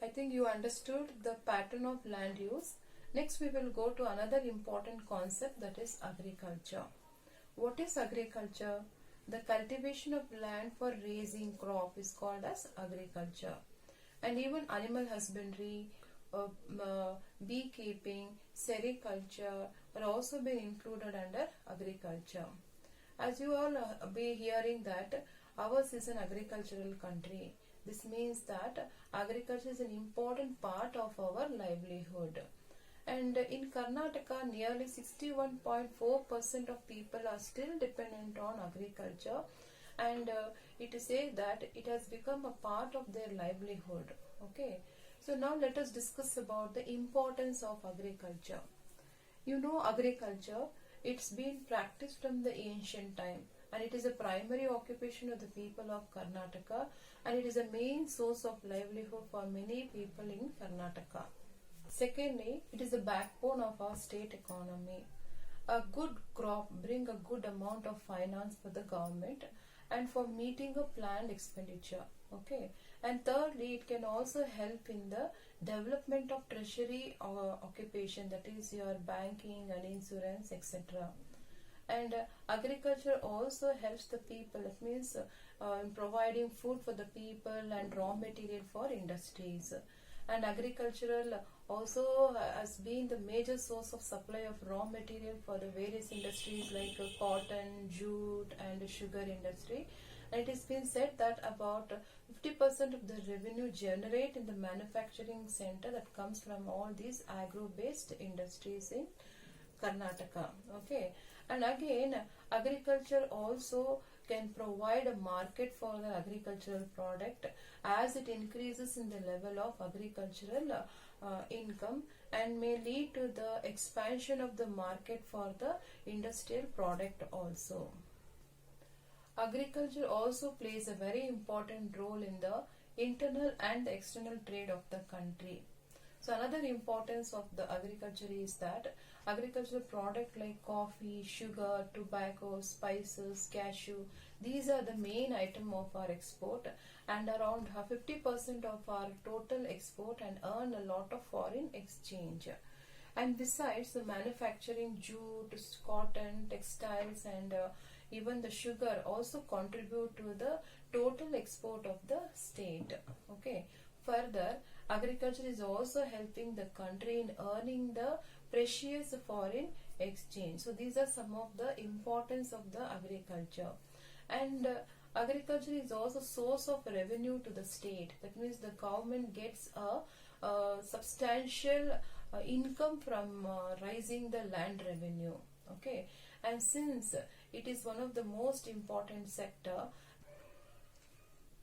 think you understood the pattern of land use. Next we will go to another important concept, that is agriculture. What is agriculture? The cultivation of land for raising crop is called as agriculture. And even animal husbandry, beekeeping, sericulture are also been included under agriculture. As you all be hearing that ours is an agricultural country. This means that agriculture is an important part of our livelihood. And in Karnataka, nearly 61.4% of people are still dependent on agriculture, and it is said that it has become a part of their livelihood. Okay, so now let us discuss about the importance of agriculture. You know, agriculture, it's been practiced from the ancient time, and it is a primary occupation of the people of Karnataka, and it is a main source of livelihood for many people in Karnataka. Secondly, it is the backbone of our state economy. A good crop brings a good amount of finance for the government and for meeting a planned expenditure. Okay. And thirdly, it can also help in the development of treasury occupation, that is your banking and insurance, etc. And agriculture also helps the people. It means in providing food for the people and raw material for industries. And agricultural also has been the major source of supply of raw material for the various industries like cotton, jute and sugar industry. And it has been said that about 50% of the revenue generate in the manufacturing center that comes from all these agro-based industries in Karnataka. Okay, and again agriculture also can provide a market for the agricultural product as it increases in the level of agricultural income, and may lead to the expansion of the market for the industrial product also. Agriculture also plays a very important role in the internal and the external trade of the country. So another importance of the agriculture is that agricultural product like coffee, sugar, tobacco, spices, cashew, these are the main item of our export, and around 50% of our total export and earn a lot of foreign exchange. And besides the manufacturing, jute, cotton, textiles and even the sugar also contribute to the total export of the state. Okay. Further, agriculture is also helping the country in earning the precious foreign exchange. So these are some of the importance of the agriculture. And agriculture is also source of revenue to the state. That means the government gets a substantial income from raising the land revenue. Okay, and since it is one of the most important sector,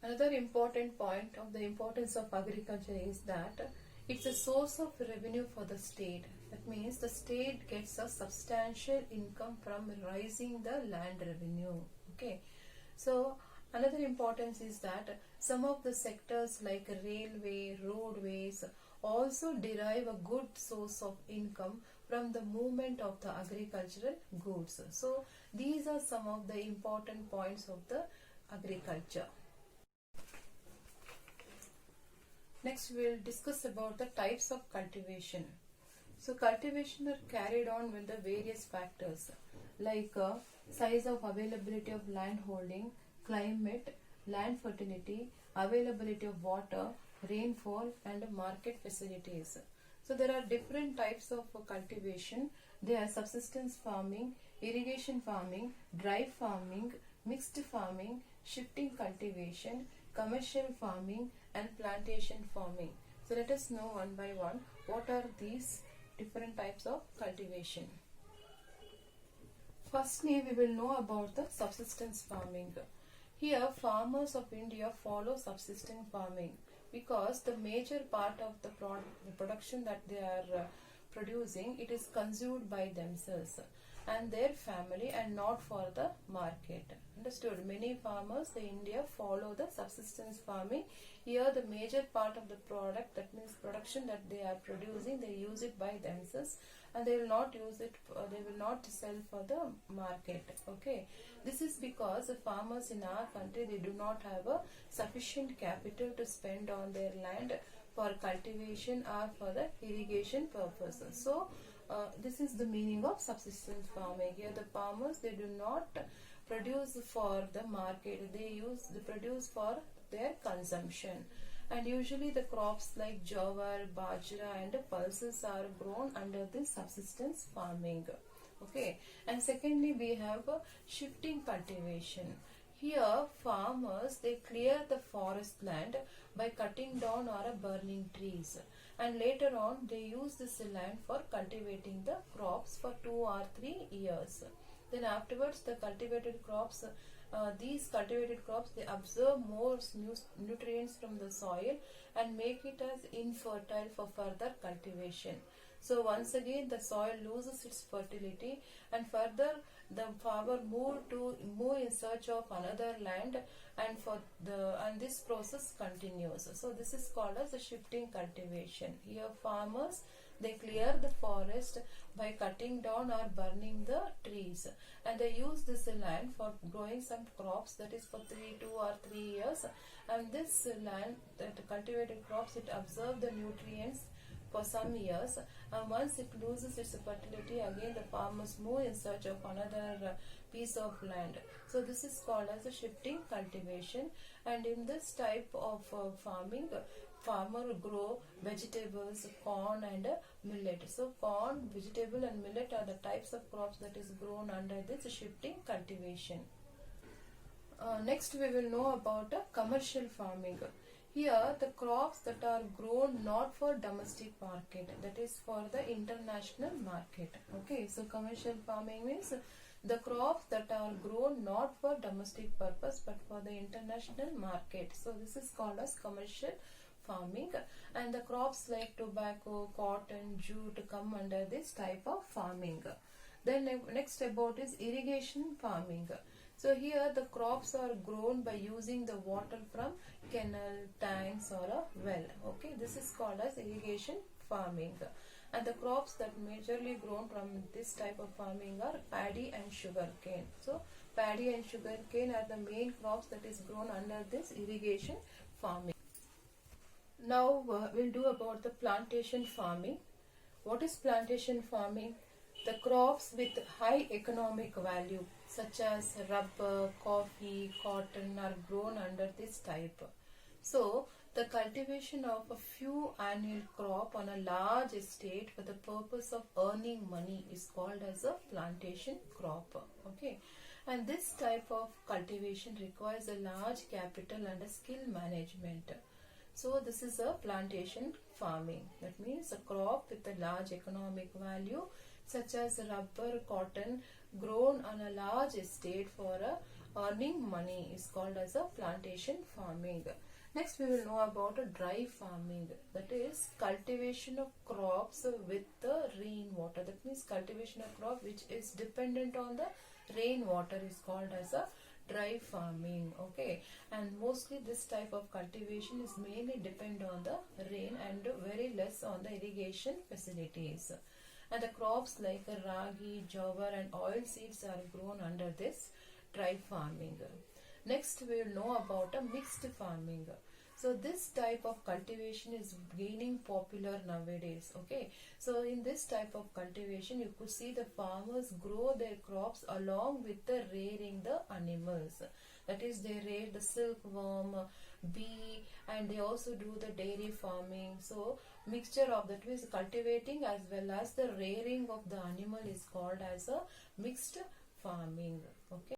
another important point of the importance of agriculture is that it's a source of revenue for the state. That means the state gets a substantial income from raising the land revenue. Okay, so another importance is that some of the sectors like railway, roadways also derive a good source of income from the movement of the agricultural goods. So these are some of the important points of the agriculture. Next we will discuss about the types of cultivation. So cultivation are carried on with the various factors like size of availability of land holding, climate, land fertility, availability of water, rainfall and market facilities. So there are different types of cultivation. They are subsistence farming, irrigation farming, dry farming, mixed farming, shifting cultivation, commercial farming and plantation farming. So let us know one by one what are these different types of cultivation. Firstly, we will know about the subsistence farming. Here, farmers of India follow subsistence farming because the major part of the production that they are producing, it is consumed by themselves and their family and not for the market. Understood? Many farmers in India follow the subsistence farming. Here the major part of the product, that means production that they are producing, they use it by themselves and they will not use it, they will not sell for the market. Okay, this is because the farmers in our country, they do not have a sufficient capital to spend on their land for cultivation or for the irrigation purposes. So this is the meaning of subsistence farming. Here the farmers, they do not produce for the market, they produce for their consumption. And usually the crops like jowar, bajra and pulses are grown under this subsistence farming. Okay, and secondly we have shifting cultivation. Here farmers, they clear the forest land by cutting down or burning trees, and later on they use this land for cultivating the crops for 2 or 3 years. Then afterwards the cultivated crops, these cultivated crops, they absorb more nutrients from the soil and make it as infertile for further cultivation. So once again the soil loses its fertility, and further the farmer move in search of another land, and this process continues. So this is called as a shifting cultivation. Here farmers, they clear the forest by cutting down or burning the trees, and they use this land for growing some crops, that is for 2 or 3 years. And this land, that cultivated crops, it absorbs the nutrients for some years, and once it loses its fertility, again the farmers move in search of another piece of land. So this is called as a shifting cultivation. And in this type of farming, farmer grow vegetables, corn and millet. So corn, vegetable and millet are the types of crops that is grown under this shifting cultivation. Next we will know about commercial farming. Here the crops that are grown not for domestic market, that is for the international market. Okay, so commercial farming means the crops that are grown not for domestic purpose but for the international market. So this is called as commercial farming, and the crops like tobacco, cotton, jute come under this type of farming. Then next about is irrigation farming. So here the crops are grown by using the water from canal, tanks or a well. Okay, this is called as irrigation farming. And the crops that majorly grown from this type of farming are paddy and sugarcane. So paddy and sugarcane are the main crops that is grown under this irrigation farming. Now we'll do about the plantation farming. What is plantation farming? The crops with high economic value such as rubber, coffee, cotton are grown under this type. So the cultivation of a few annual crop on a large estate for the purpose of earning money is called as a plantation crop. Okay, and this type of cultivation requires a large capital and a skill management. So this is a plantation farming. That means a crop with a large economic value such as rubber, cotton, grown on a large estate for earning money is called as a plantation farming. Next we will know about a dry farming, that is cultivation of crops with the rainwater. That means cultivation of crop which is dependent on the rainwater is called as a dry farming. Okay, and mostly this type of cultivation is mainly depend on the rain and very less on the irrigation facilities. And the crops like ragi, jowar and oil seeds are grown under this dry farming. Next we will know about a mixed farming. So this type of cultivation is gaining popular nowadays. Okay, so in this type of cultivation you could see the farmers grow their crops along with the rearing the animals. That is, they rear the silkworm, bee, and they also do the dairy farming. So mixture of that means cultivating as well as the rearing of the animal is called as a mixed farming. Okay.